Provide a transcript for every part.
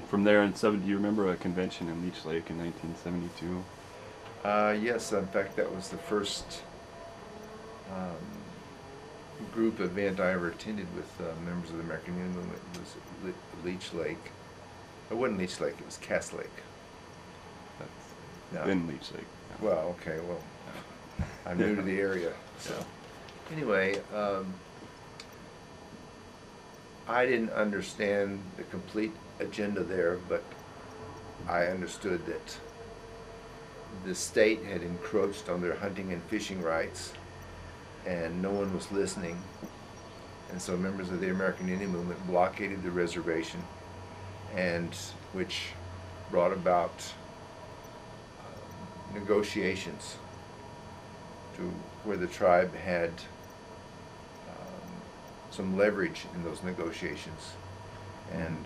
from there, do you remember a convention in Leech Lake in 1972? Yes, in fact, that was the first group event I ever attended with members of the American Indian Movement. It was at Leech Lake. It wasn't Leech Lake, it was Cass Lake. That's in Leech Lake. Yeah. Well, okay, well, I'm new to the area. So, anyway, I didn't understand the complete agenda there, but I understood that the state had encroached on their hunting and fishing rights, and no one was listening. And so members of the American Indian Movement blockaded the reservation, and which brought about negotiations to where the tribe had some leverage in those negotiations, and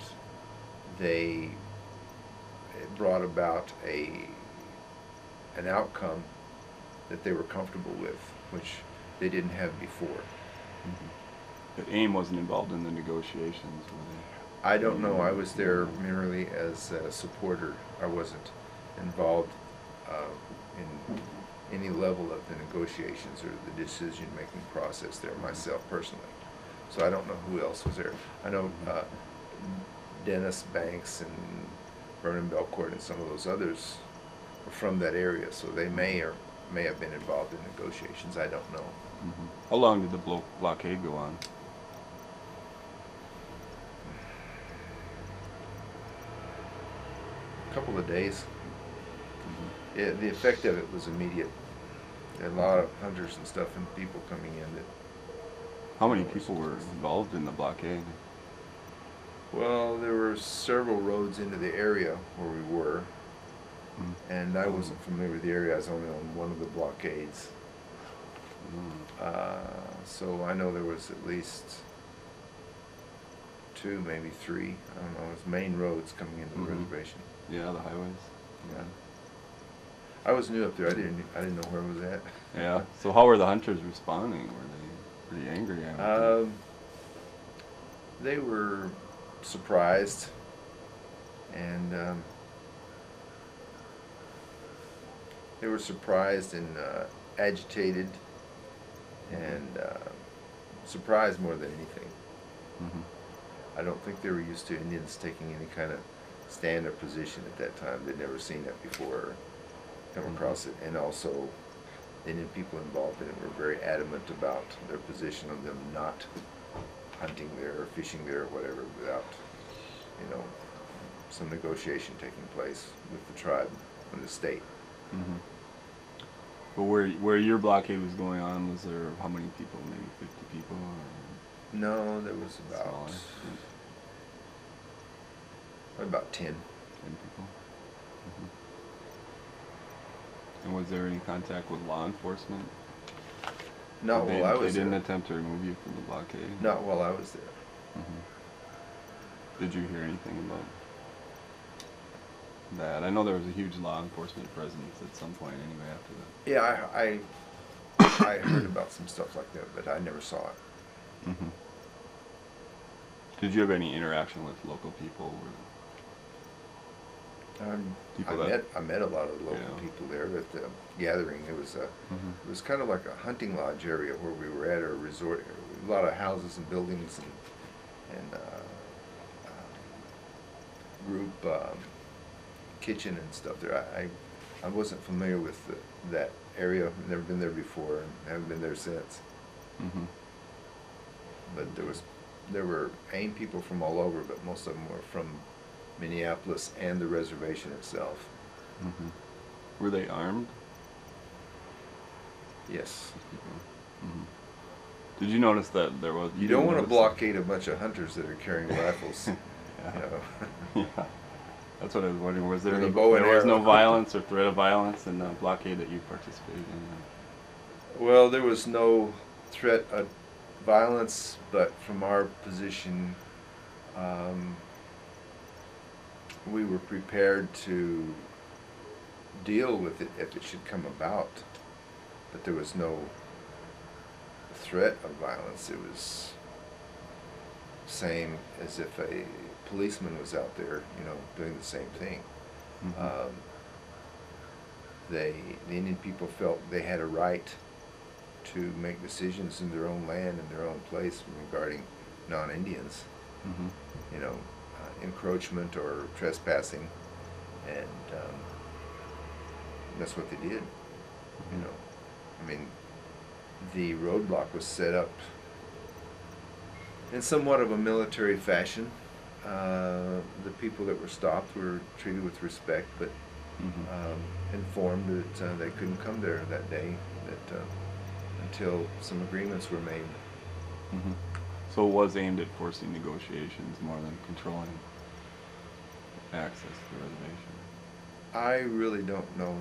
it brought about an outcome that they were comfortable with, which they didn't have before. Mm-hmm. But AIM wasn't involved in the negotiations, were they? I don't know. I was there merely as a supporter. I wasn't involved in any level of the negotiations or the decision-making process there myself personally. So I don't know who else was there. I know Dennis Banks and Vernon Belcourt and some of those others were from that area, so they may have been involved in negotiations. I don't know. Mm-hmm. How long did the blockade go on? A couple of days. Mm-hmm. The effect of it was immediate. There were a lot of hunters and stuff and people coming in. How many people were involved in the blockade? Well, there were several roads into the area where we were, and I wasn't familiar with the area. I was only on one of the blockades. So I know there was at least 2, maybe 3. I don't know. It was main roads coming into the reservation. Yeah, the highways. Yeah. I was new up there. I didn't know where it was at. Yeah. So how were the hunters responding? Were they pretty angry? They were surprised, and agitated, and surprised more than anything. Mm-hmm. I don't think they were used to Indians taking any kind of stand or position at that time. They'd never seen that before or come across it. And also, the Indian people involved in it were very adamant about their position on them not hunting there or fishing there or whatever without, some negotiation taking place with the tribe and the state. Mm-hmm. But where your blockade was going on, was there how many people? Maybe 50 people? Or no, there was about 10. 10 people. Mm-hmm. And was there any contact with law enforcement? Not while I was there. They didn't attempt to remove you from the blockade? Not while I was there. Mm-hmm. Did you hear anything about that? I know there was a huge law enforcement presence at some point anyway after that. Yeah, I heard about some stuff like that, but I never saw it. Mm-hmm. Did you have any interaction with local people? I met a lot of local people there at the gathering. It was it was kind of like a hunting lodge area where we were at, or a resort. A lot of houses and buildings and group kitchen and stuff there. I wasn't familiar with that area. I've never been there before and haven't been there since. Mm-hmm. But there were AIM people from all over, but most of them were from Minneapolis and the reservation itself. Mm-hmm. Were they armed? Yes. Mm-hmm. Did you notice that there was... You don't want to blockade a bunch of hunters that are carrying rifles. Yeah. That's what I was wondering. Was there there was no violence or threat of violence in the blockade that you participated in? Well, there was no threat of violence, but from our position, we were prepared to deal with it if it should come about. But there was no threat of violence. It was same as if a policeman was out there, you know, doing the same thing. Mhm. The Indian people felt they had a right to make decisions in their own land and their own place regarding non-Indians, Mhm. you know, encroachment or trespassing, and that's what they did. You Mhm. know, I mean, the roadblock was set up in somewhat of a military fashion. The people that were stopped were treated with respect, but Mhm. informed that they couldn't come there that day, that until some agreements were made. Mhm. So it was aimed at forcing negotiations more than controlling access to the reservation. I really don't know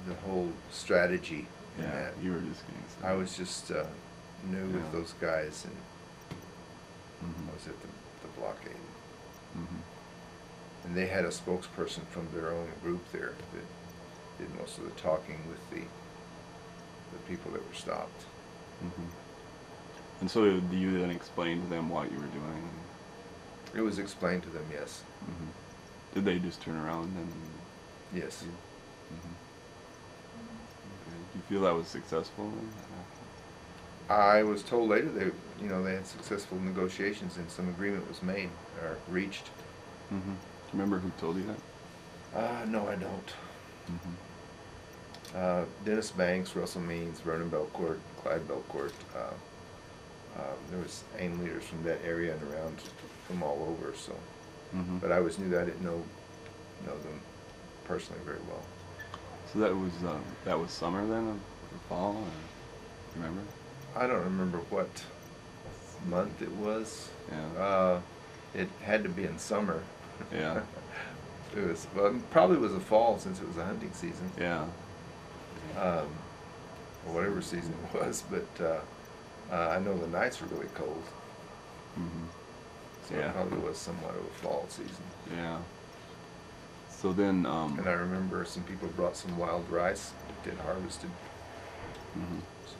the whole strategy in Yeah, that. you were just getting I started. was just new with Yeah. those guys, and Mhm. I was at the blockade. Mhm. And they had a spokesperson from their own group there that did most of the talking with the people that were stopped. Mhm. And so do you then explain to them what you were doing? It was explained to them, yes. Mhm. Did they just turn around and? Yes. Mhm. Okay. Do you feel that was successful then? I was told later they had successful negotiations and some agreement was made or reached. Mhm. Do you remember who told you that? No, I don't. Mhm. Dennis Banks, Russell Means, Vernon Belcourt, Clyde Belcourt. There was AIM leaders from that area and around from all over. So, Mhm. but I always knew that I didn't know them personally very well. So that was summer then, or fall, or you remember? I don't remember what month it was. Yeah. It had to be in summer. Yeah. It was, well, it probably was a fall since it was a hunting season. Yeah. Um, or whatever season it was, but I know the nights were really cold, Mhm. so Yeah. it probably was somewhat of a fall season. Yeah. So then, And I remember some people brought some wild rice that they'd harvested. mhm. So